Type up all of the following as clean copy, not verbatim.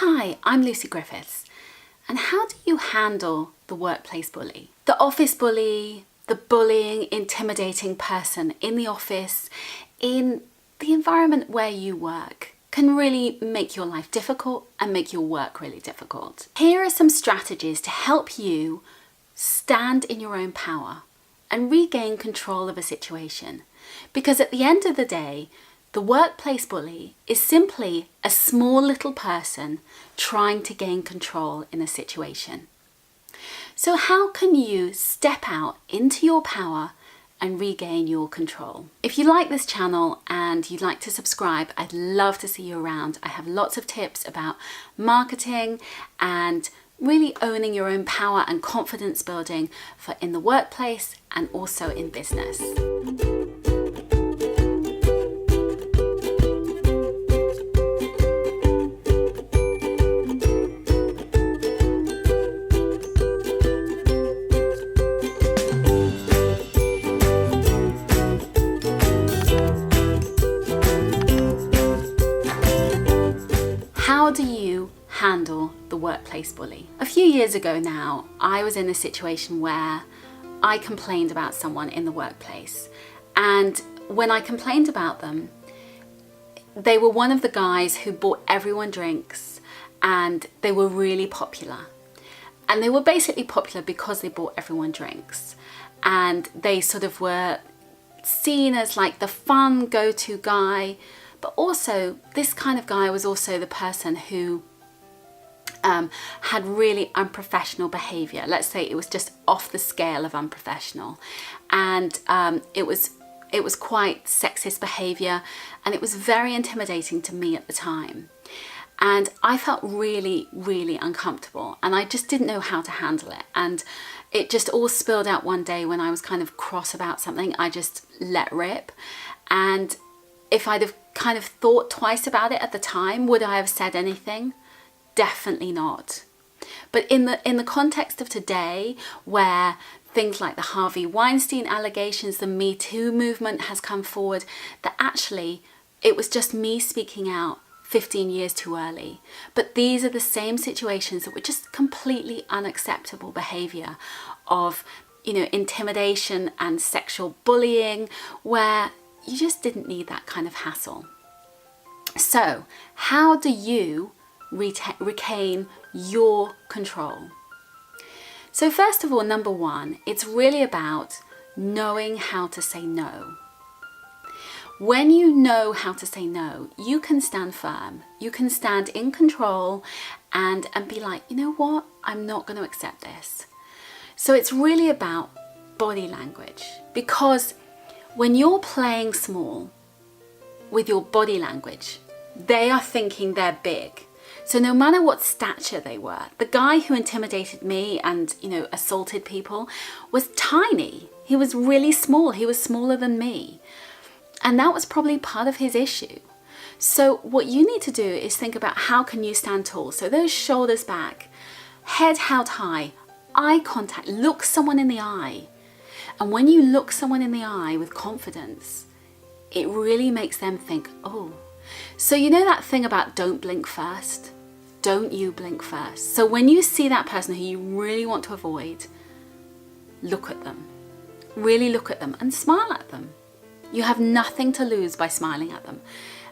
Hi, I'm Lucy Griffiths, and how do you handle the workplace bully? The office bully, the bullying, intimidating person in the office, in the environment where you work, can really make your life difficult and make your work really difficult. Here are some strategies to help you stand in your own power and regain control of a situation. Because at the end of the day, the workplace bully is simply a small little person trying to gain control in a situation. So how can you step out into your power and regain your control? If you like this channel and you'd like to subscribe, I'd love to see you around. I have lots of tips about marketing and really owning your own power and confidence building for in the workplace and also in business. How do you handle the workplace bully? A few years ago now, I was in a situation where I complained about someone in the workplace. And when I complained about them, they were one of the guys who bought everyone drinks, and they were really popular. And they were basically popular because they bought everyone drinks. And they sort of were seen as like the fun go-to guy. But also, this kind of guy was also the person who had really unprofessional behaviour. Let's say it was just off the scale of unprofessional, and it was quite sexist behaviour, and it was very intimidating to me at the time. And I felt really, really uncomfortable, and I just didn't know how to handle it. And it just all spilled out one day when I was kind of cross about something. I just let rip, and if I'd have kind of thought twice about it at the time, would I have said anything? Definitely not. But in the context of today, where things like the Harvey Weinstein allegations, the Me Too movement has come forward, that actually it was just me speaking out 15 years too early. But these are the same situations that were just completely unacceptable behaviour of, intimidation and sexual bullying, where you just didn't need that kind of hassle. So, how do you regain your control? So first of all, number one, it's really about knowing how to say no. When you know how to say no, you can stand firm. You can stand in control and be like, you know what? I'm not going to accept this. So it's really about body language, because when you're playing small with your body language, they are thinking they're big. So no matter what stature they were, the guy who intimidated me and, assaulted people was tiny. He was really small. He was smaller than me. And that was probably part of his issue. So what you need to do is think about, how can you stand tall? So those shoulders back, head held high, eye contact, look someone in the eye. And when you look someone in the eye with confidence, it really makes them think, oh. So you know that thing about don't blink first? Don't you blink first. So when you see that person who you really want to avoid, look at them. Really look at them and smile at them. You have nothing to lose by smiling at them.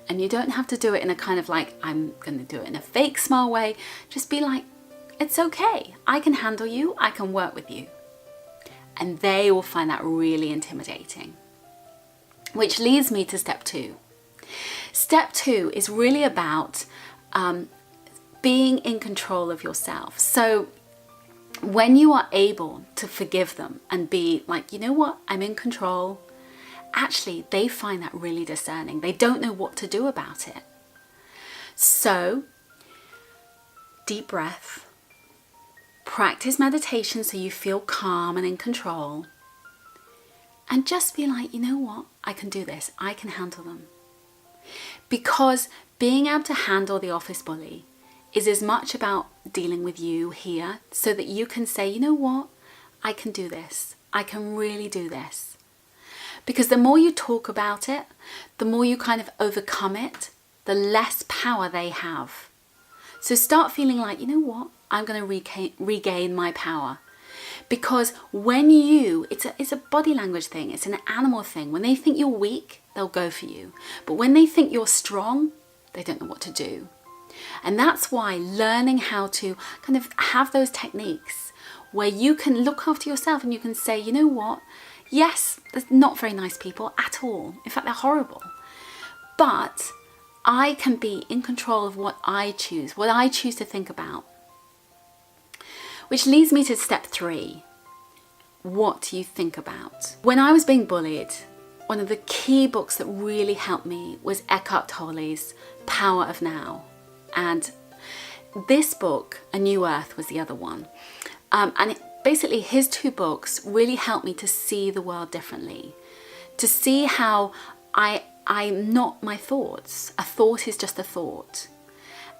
And you don't have to do it in a kind of like, I'm going to do it in a fake smile way. Just be like, it's okay. I can handle you. I can work with you. And they will find that really intimidating. Which leads me to step two. Step two is really about being in control of yourself. So when you are able to forgive them and be like, you know what, I'm in control, actually they find that really discerning. They don't know what to do about it. So deep breath, practice meditation so you feel calm and in control, and just be like, you know what, I can do this, I can handle them. Because being able to handle the office bully is as much about dealing with you here, so that you can say, you know what, I can do this. I can really do this. Because the more you talk about it, the more you kind of overcome it, the less power they have. So start feeling like, you know what, I'm going to regain my power. Because when it's a body language thing, it's an animal thing. When they think you're weak, they'll go for you. But when they think you're strong, they don't know what to do. And that's why learning how to kind of have those techniques where you can look after yourself and you can say, you know what, yes, there's not very nice people at all. In fact, they're horrible. But I can be in control of what I choose to think about. Which leads me to step 3. What do you think about? When I was being bullied, one of the key books that really helped me was Eckhart Tolle's Power of Now. And this book, A New Earth, was the other one. Basically, his 2 books really helped me to see the world differently. To see how I'm not my thoughts. A thought is just a thought.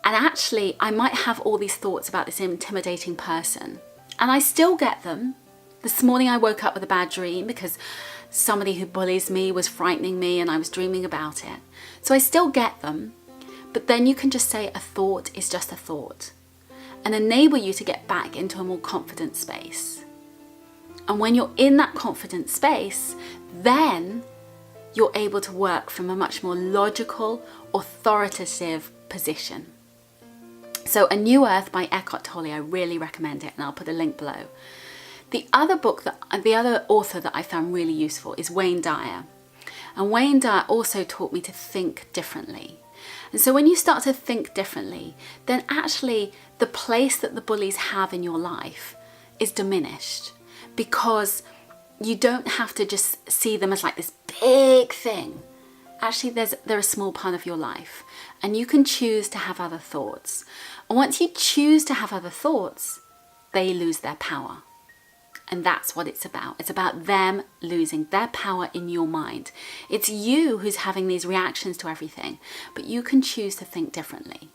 And actually, I might have all these thoughts about this intimidating person. And I still get them. This morning I woke up with a bad dream because somebody who bullies me was frightening me and I was dreaming about it. So I still get them. But then you can just say a thought is just a thought. And enable you to get back into a more confident space. And when you're in that confident space, then you're able to work from a much more logical, authoritative position. So A New Earth by Eckhart Tolle, I really recommend it, and I'll put a link below. The other author that I found really useful is Wayne Dyer. And Wayne Dyer also taught me to think differently. And so when you start to think differently, then actually the place that the bullies have in your life is diminished, because you don't have to just see them as like this big thing. Actually, they're a small part of your life, and you can choose to have other thoughts. And once you choose to have other thoughts, they lose their power. And that's what it's about. It's about them losing their power in your mind. It's you who's having these reactions to everything, but you can choose to think differently.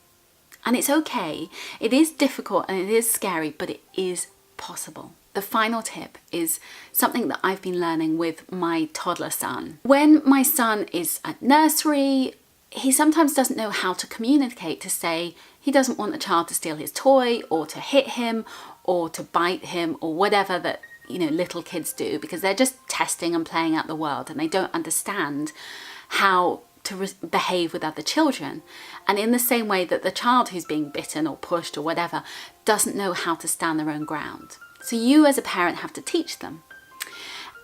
And it's okay. It is difficult and it is scary, but it is possible. The final tip is something that I've been learning with my toddler son. When my son is at nursery, he sometimes doesn't know how to communicate, to say he doesn't want the child to steal his toy or to hit him or to bite him or whatever that, little kids do, because they're just testing and playing out the world and they don't understand how to behave with other children. And in the same way that the child who's being bitten or pushed or whatever doesn't know how to stand their own ground. So you as a parent have to teach them.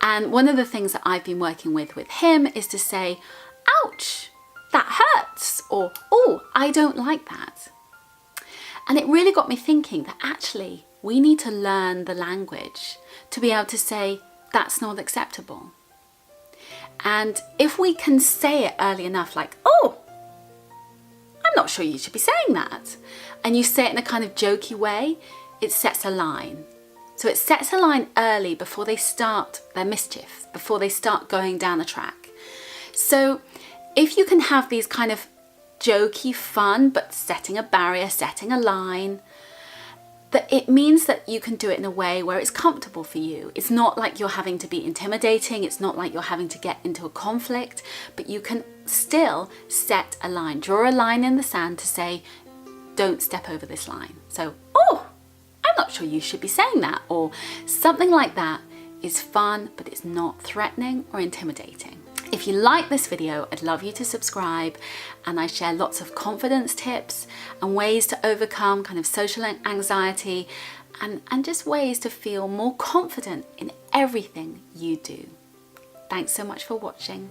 And one of the things that I've been working with him is to say, ouch, that hurts, or, oh, I don't like that. And it really got me thinking that actually we need to learn the language to be able to say, that's not acceptable. And if we can say it early enough, like, oh, I'm not sure you should be saying that. And you say it in a kind of jokey way, it sets a line. So it sets a line early before they start their mischief, before they start going down the track. So if you can have these kind of jokey fun, but setting a barrier, setting a line, that it means that you can do it in a way where it's comfortable for you. It's not like you're having to be intimidating. It's not like you're having to get into a conflict, but you can still set a line, draw a line in the sand to say, don't step over this line. So, oh, I'm not sure you should be saying that, or something like that is fun, but it's not threatening or intimidating. If you like this video, I'd love you to subscribe, and I share lots of confidence tips and ways to overcome kind of social anxiety and just ways to feel more confident in everything you do. Thanks so much for watching.